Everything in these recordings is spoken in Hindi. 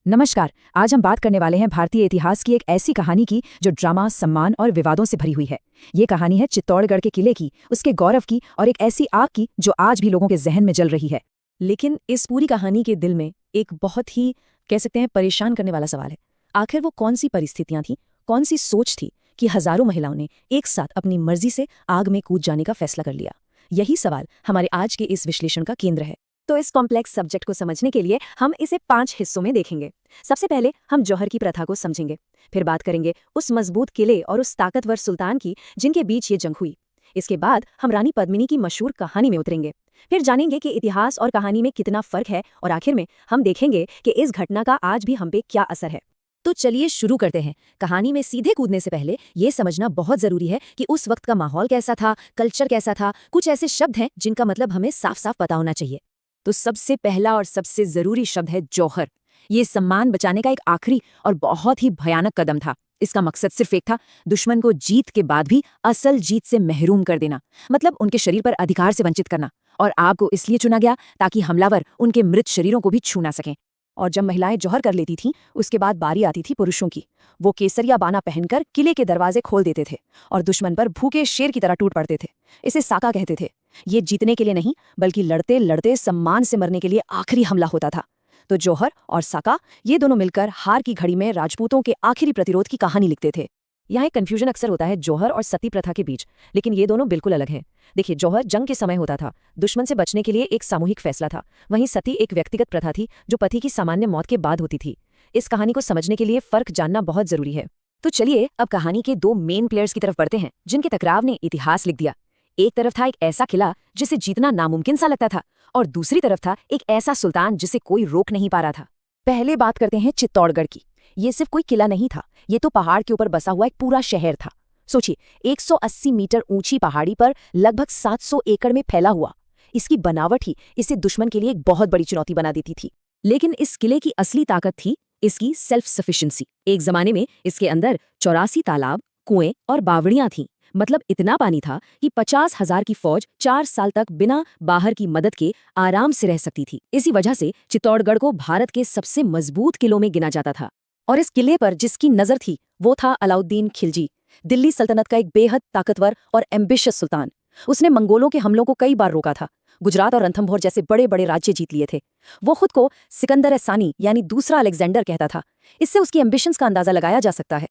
नमस्कार। आज हम बात करने वाले हैं भारतीय इतिहास की एक ऐसी कहानी की जो ड्रामा, सम्मान और विवादों से भरी हुई है। ये कहानी है चित्तौड़गढ़ के किले की, उसके गौरव की और एक ऐसी आग की जो आज भी लोगों के जहन में जल रही है। लेकिन इस पूरी कहानी के दिल में एक बहुत ही कह सकते हैं परेशान करने वाला सवाल है। आखिर वो कौन सी परिस्थितियां थीं, कौन सी सोच थी कि हजारों महिलाओं ने एक साथ अपनी मर्जी से आग में कूद जाने का फैसला कर लिया। यही सवाल हमारे आज के इस विश्लेषण का केंद्र है। तो इस कॉम्प्लेक्स सब्जेक्ट को समझने के लिए हम इसे 5 हिस्सों में देखेंगे। सबसे पहले हम जौहर की प्रथा को समझेंगे, फिर बात करेंगे उस मजबूत किले और उस ताकतवर सुल्तान की जिनके बीच ये जंग हुई। इसके बाद हम रानी पद्मिनी की मशहूर कहानी में उतरेंगे, फिर जानेंगे कि इतिहास और कहानी में कितना फर्क है, और आखिर में हम देखेंगे कि इस घटना का आज भी हम पे क्या असर है। तो चलिए शुरू करते हैं। कहानी में सीधे कूदने से पहले ये समझना बहुत जरूरी है कि उस वक्त का माहौल कैसा था, कल्चर कैसा था। कुछ ऐसे शब्द हैं जिनका मतलब हमें साफ साफ पता होना चाहिए। तो सबसे पहला और सबसे जरूरी शब्द है जौहर। ये सम्मान बचाने का एक आखिरी और बहुत ही भयानक कदम था। इसका मकसद सिर्फ एक था, दुश्मन को जीत के बाद भी असल जीत से महरूम कर देना, मतलब उनके शरीर पर अधिकार से वंचित करना। और आग को इसलिए चुना गया ताकि हमलावर उनके मृत शरीरों को भी छू ना सकें। और जब महिलाएं जौहर कर लेती थीं, उसके बाद बारी आती थी पुरुषों की। वो केसरिया बाना पहनकर किले के दरवाजे खोल देते थे और दुश्मन पर भूखे शेर की तरह टूट पड़ते थे। इसे साका कहते थे। ये जीतने के लिए नहीं, बल्कि लड़ते लड़ते सम्मान से मरने के लिए आखिरी हमला होता था। तो जौहर और साका, ये दोनों मिलकर हार की घड़ी में राजपूतों के आखिरी प्रतिरोध की कहानी लिखते थे। यहाँ एक कन्फ्यूजन अक्सर होता है जौहर और सती प्रथा के बीच, लेकिन ये दोनों बिल्कुल अलग हैं। देखिए, जौहर जंग के समय होता था, दुश्मन से बचने के लिए एक सामूहिक फैसला था। वहीं सती एक व्यक्तिगत प्रथा थी जो पति की सामान्य मौत के बाद होती थी। इस कहानी को समझने के लिए फर्क जानना बहुत जरूरी है। तो चलिए अब कहानी के 2 मेन प्लेयर्स की तरफ बढ़ते हैं जिनके टकराव ने इतिहास लिख दिया। एक तरफ था एक ऐसा किला जिसे जीतना नामुमकिन सा लगता था, और दूसरी तरफ था एक ऐसा सुल्तान जिसे कोई रोक नहीं पा रहा था। पहले बात करते हैं चित्तौड़गढ़ की। ये सिर्फ कोई किला नहीं था, ये तो पहाड़ के ऊपर बसा हुआ एक पूरा शहर था। सोचिए, 180 मीटर ऊंची पहाड़ी पर लगभग 700 एकड़ में फैला हुआ। इसकी बनावट ही इसे दुश्मन के लिए एक बहुत बड़ी चुनौती बना देती थी। लेकिन इस किले की असली ताकत थी इसकी सेल्फ सफिशिएंसी। एक जमाने में इसके अंदर 84 तालाब, कुएं और बावड़ियां थीं। मतलब इतना पानी था कि 50,000 की फौज 4 साल तक बिना बाहर की मदद के आराम से रह सकती थी। इसी वजह से चित्तौड़गढ़ को भारत के सबसे मजबूत किलों में गिना जाता था। और इस किले पर जिसकी नजर थी वो था अलाउद्दीन खिलजी, दिल्ली सल्तनत का एक बेहद ताकतवर और एम्बिशियस सुल्तान। उसने मंगोलों के हमलों को कई बार रोका था, गुजरात और रणथंभौर जैसे बड़े बड़े राज्य जीत लिए थे। वो खुद को सिकंदर सानी यानी दूसरा अलेक्जेंडर कहता था। इससे उसकी एम्बिशंस का अंदाजा लगाया जा सकता है।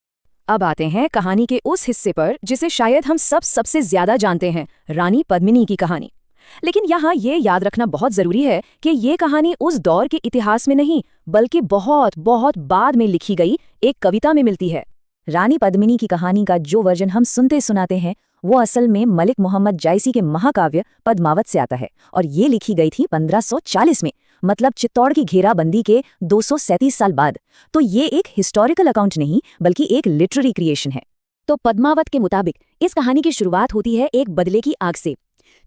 अब आते हैं कहानी के उस हिस्से पर जिसे शायद हम सबसे ज्यादा जानते हैं, रानी पद्मिनी की कहानी। लेकिन यहाँ ये याद रखना बहुत जरूरी है कि ये कहानी उस दौर के इतिहास में नहीं, बल्कि बहुत बहुत बाद में लिखी गई एक कविता में मिलती है। रानी पद्मिनी की कहानी का जो वर्जन हम सुनते सुनाते हैं वो असल में मलिक मोहम्मद जायसी के महाकाव्य पद्मावत से आता है, और ये लिखी गई थी 1540 में, मतलब चित्तौड़ की घेराबंदी के 237 साल बाद। तो ये एक हिस्टोरिकल अकाउंट नहीं, बल्कि एक लिटरेरी क्रिएशन है। तो पद्मावत के मुताबिक इस कहानी की शुरुआत होती है एक बदले की आग से।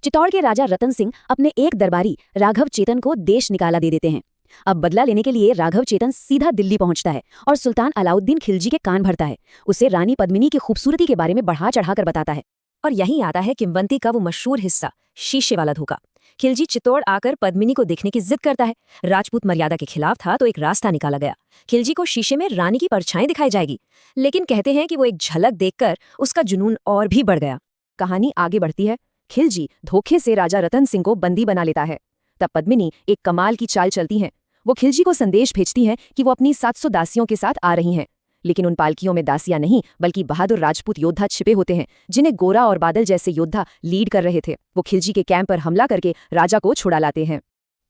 चित्तौड़ के राजा रतन सिंह अपने एक दरबारी राघव चेतन को देश निकाला दे देते हैं। अब बदला लेने के लिए राघव चेतन सीधा दिल्ली पहुंचता है और सुल्तान अलाउद्दीन खिलजी के कान भरता है। उसे रानी पद्मिनी की खूबसूरती के बारे में बढ़ा चढ़ाकर बताता है। और यहीं आता है किंवदंती का वो मशहूर हिस्सा, शीशे वाला धोखा। खिलजी चित्तौड़ आकर पद्मिनी को देखने की जिद करता है। राजपूत मर्यादा के खिलाफ था तो एक रास्ता निकाला गया। खिलजी को शीशे में रानी की परछाई दिखाई जाएगी, लेकिन कहते हैं कि वो एक झलक देखकर उसका जुनून और भी बढ़ गया। कहानी आगे बढ़ती है। खिलजी धोखे से राजा रतन सिंह को बंदी बना लेता है। तब पद्मिनी एक कमाल की चाल चलती हैं। वो खिलजी को संदेश भेजती हैं कि वो अपनी 700 दासियों के साथ आ रही हैं। लेकिन उन पालकियों में दासियां नहीं, बल्कि बहादुर राजपूत योद्धा छिपे होते हैं, जिन्हें गोरा और बादल जैसे योद्धा लीड कर रहे थे। वो खिलजी के कैंप पर हमला करके राजा को छुड़ा लाते हैं।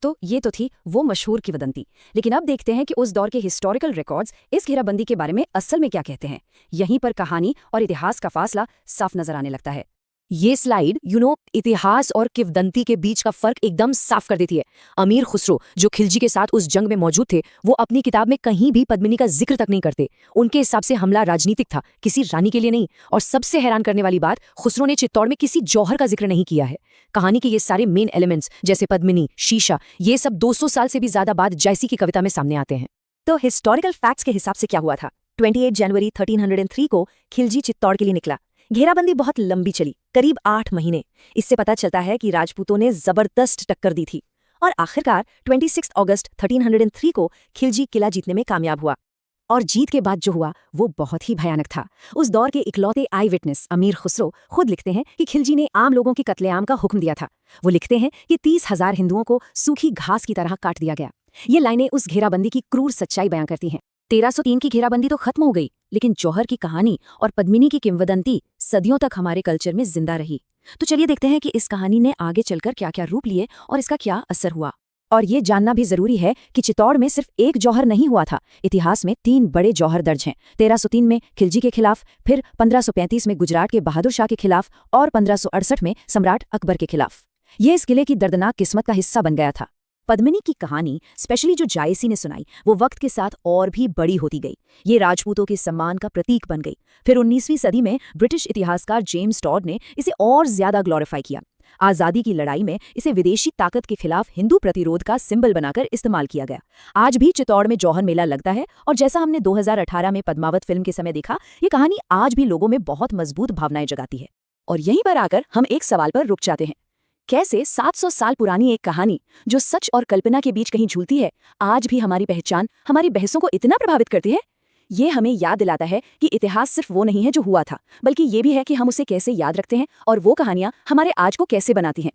तो ये तो थी वो मशहूर किंवदंती। लेकिन अब देखते हैं कि उस दौर के हिस्टोरिकल रिकॉर्ड्स इस घेराबंदी के बारे में असल में क्या कहते हैं। यहीं पर कहानी और इतिहास का फासला साफ नजर आने लगता है। ये स्लाइड इतिहास और किंवदंती के बीच का फर्क एकदम साफ कर देती है। अमीर खुसरो, जो खिलजी के साथ उस जंग में मौजूद थे, वो अपनी किताब में कहीं भी पद्मिनी का जिक्र तक नहीं करते। उनके हिसाब से हमला राजनीतिक था, किसी रानी के लिए नहीं। और सबसे हैरान करने वाली बात, खुसरो ने चित्तौड़ में किसी जौहर का जिक्र नहीं किया है। कहानी के ये सारे मेन एलिमेंट्स जैसे पद्मिनी, शीशा, ये सब 200 साल से भी ज्यादा बाद जायसी की कविता में सामने आते हैं। तो हिस्टोरिकल फैक्ट्स के हिसाब से क्या हुआ था? 28 जनवरी 1303 को खिलजी चित्तौड़ के लिए निकला। घेराबंदी बहुत लंबी चली, करीब 8 महीने। इससे पता चलता है कि राजपूतों ने जबरदस्त टक्कर दी थी। और आखिरकार 26 अगस्त 1303 को खिलजी किला जीतने में कामयाब हुआ। और जीत के बाद जो हुआ वो बहुत ही भयानक था। उस दौर के इकलौते आई विटनेस अमीर खुसरो खुद लिखते हैं कि खिलजी ने आम लोगों के कत्लेआम का हुक्म दिया था। वो लिखते हैं कि 30,000 हिंदुओं को सूखी घास की तरह काट दिया गया। ये लाइनें उस घेराबंदी की क्रूर सच्चाई बयां करती हैं। 1303 की घेराबंदी तो खत्म हो गई, लेकिन जौहर की कहानी और पद्मिनी की किंवदंती सदियों तक हमारे कल्चर में जिंदा रही। तो चलिए देखते हैं कि इस कहानी ने आगे चलकर क्या क्या रूप लिए और इसका क्या असर हुआ। और ये जानना भी जरूरी है कि चित्तौड़ में सिर्फ एक जौहर नहीं हुआ था। इतिहास में 3 बड़े जौहर दर्ज हैं। 1303 में खिलजी के खिलाफ, फिर 1535 में गुजरात के बहादुर शाह के खिलाफ और 1568 में सम्राट अकबर के खिलाफ। ये इस किले की दर्दनाक किस्मत का हिस्सा बन गया था। पद्मिनी की कहानी स्पेशली जो जायसी ने सुनाई वो वक्त के साथ और भी बड़ी होती गई। ये राजपूतों के सम्मान का प्रतीक बन गई। फिर 19वीं सदी में ब्रिटिश इतिहासकार जेम्स टॉड ने इसे और ज्यादा ग्लोरीफाई किया। आज़ादी की लड़ाई में इसे विदेशी ताकत के खिलाफ हिंदू प्रतिरोध का सिंबल बनाकर इस्तेमाल किया गया। आज भी चित्तौड़ में जौहर मेला लगता है और जैसा हमने 2018 में पद्मावत फिल्म के समय देखा, ये कहानी आज भी लोगों में बहुत मजबूत भावनाएं जगाती है। और यहीं पर आकर हम एक सवाल पर रुक जाते हैं। कैसे 700 साल पुरानी एक कहानी जो सच और कल्पना के बीच कहीं झूलती है, आज भी हमारी पहचान, हमारी बहसों को इतना प्रभावित करती है? ये हमें याद दिलाता है कि इतिहास सिर्फ वो नहीं है जो हुआ था, बल्कि ये भी है कि हम उसे कैसे याद रखते हैं और वो कहानियां हमारे आज को कैसे बनाती हैं।